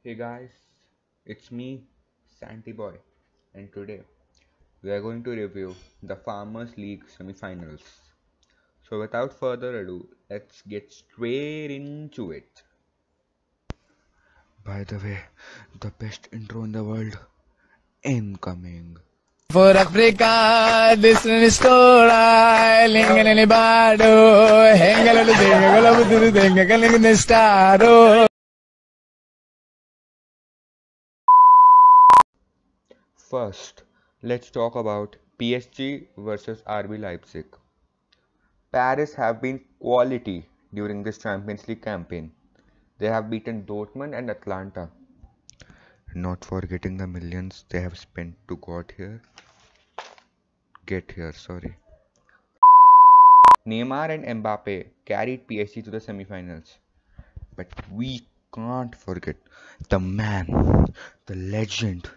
Hey guys, it's me, Santi Boy, and today we are going to review the Farmers League semifinals. So, without further ado, let's get straight into it. By the way, the best intro in the world incoming. For Africa, this is story. Lingalani bado, hengalani dengalabu duru dengalani staro. First, let's talk about PSG versus RB Leipzig. Paris have been quality during this Champions League campaign. They have beaten Dortmund and Atlanta, not forgetting the millions they have spent to get here, sorry. Neymar and Mbappe carried PSG to the semifinals. But we can't forget the man, the legend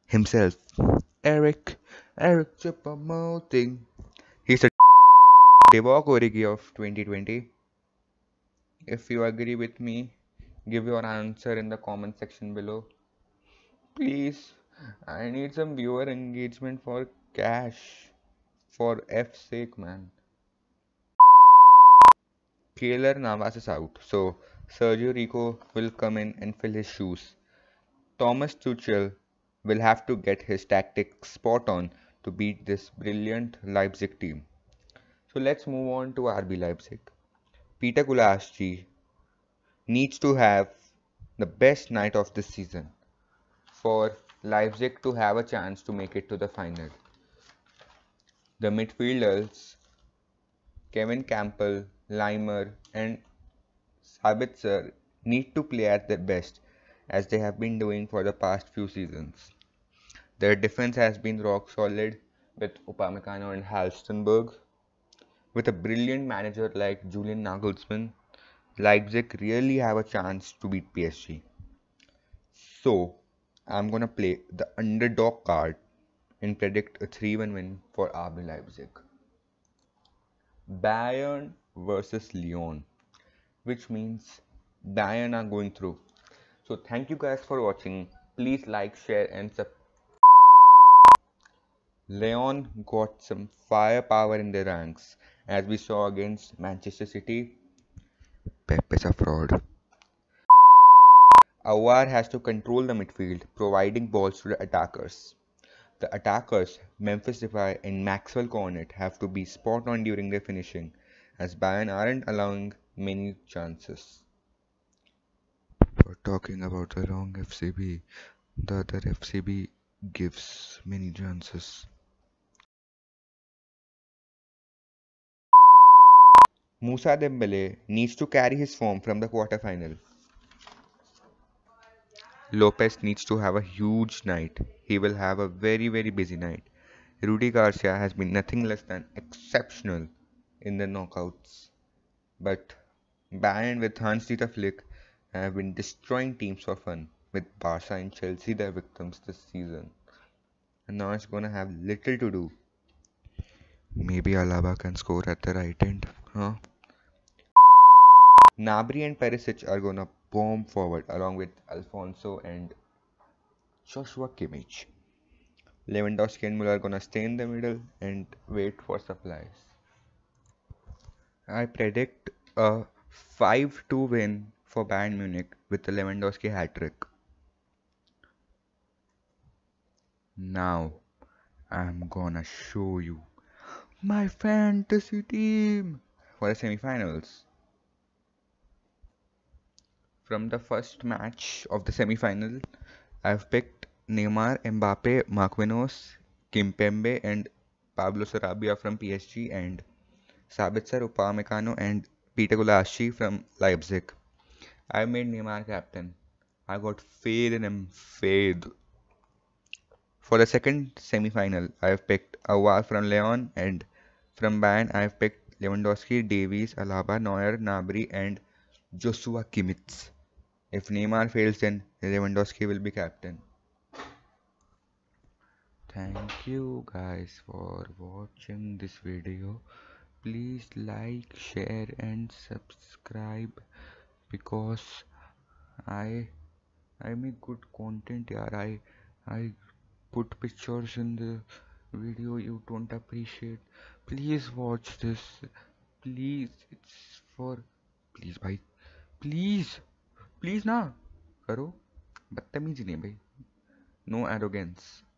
himself, Eric, Eric Choupo-Moting. He's a Divock Origi of 2020. If you agree with me, give your answer in the comment section below. Please, I need some viewer engagement for cash. For F's sake, man. Keylor Navas is out, so Sergio Rico will come in and fill his shoes. Thomas Tuchel will have to get his tactics spot on to beat this brilliant Leipzig team. So let's move on to RB Leipzig. Peter Gulaschi needs to have the best night of this season for Leipzig to have a chance to make it to the final. The midfielders Kevin Campbell, Leimer, and Sabitzer need to play at their best as they have been doing for the past few seasons. Their defense has been rock solid with Upamecano and Halstenberg. With a brilliant manager like Julian Nagelsmann, Leipzig really have a chance to beat PSG. So, I'm gonna play the underdog card and predict a 3-1 win for RB Leipzig. Bayern versus Lyon, which means Bayern are going through. So, thank you guys for watching. Please like, share, and subscribe. Lyon got some firepower in their ranks, as we saw against Manchester City. Pep is a fraud. Aouar has to control the midfield, providing balls to the attackers. The attackers, Memphis Depay and Maxwell Cornet, have to be spot on during their finishing, as Bayern aren't allowing many chances. For talking about the wrong FCB, the other FCB gives many chances. Moussa Dembele needs to carry his form from the quarterfinal. Lopez needs to have a huge night. He will have a very busy night. Rudy Garcia has been nothing less than exceptional in the knockouts. But Bayern with Hans-Dieter Flick have been destroying teams for fun, with Barca and Chelsea their victims this season. And now it's gonna have little to do. Maybe Alaba can score at the right end, huh? Gnabry and Perisic are gonna bomb forward along with Alfonso and Joshua Kimmich. Lewandowski and Müller are gonna stay in the middle and wait for supplies. I predict a 5-2 win for Bayern Munich with the Lewandowski hat-trick. Now I'm gonna show you my fantasy team for the semifinals. From the first match of the semifinal, I've picked Neymar, Mbappe, Marquinhos, Kimpembe, and Pablo Sarabia from PSG, and Sabitzer, Upamecano, and Peter Gulaschi from Leipzig. I made Neymar captain. I got faith in him. Faith. For the second semi-final, I have picked Aouar from Lyon, and from Bayern I have picked Lewandowski, Davies, Alaba, Neuer, Gnabry, and Joshua Kimmich. If Neymar fails, then Lewandowski will be captain. Thank you guys for watching this video. Please like, share, and subscribe because I I make good content, yaar. I put pictures in the video you don't appreciate. Please watch this. Please, it's for. Please, भाई. Please, please ना करो. बदतमीजी नहीं भाई. No arrogance.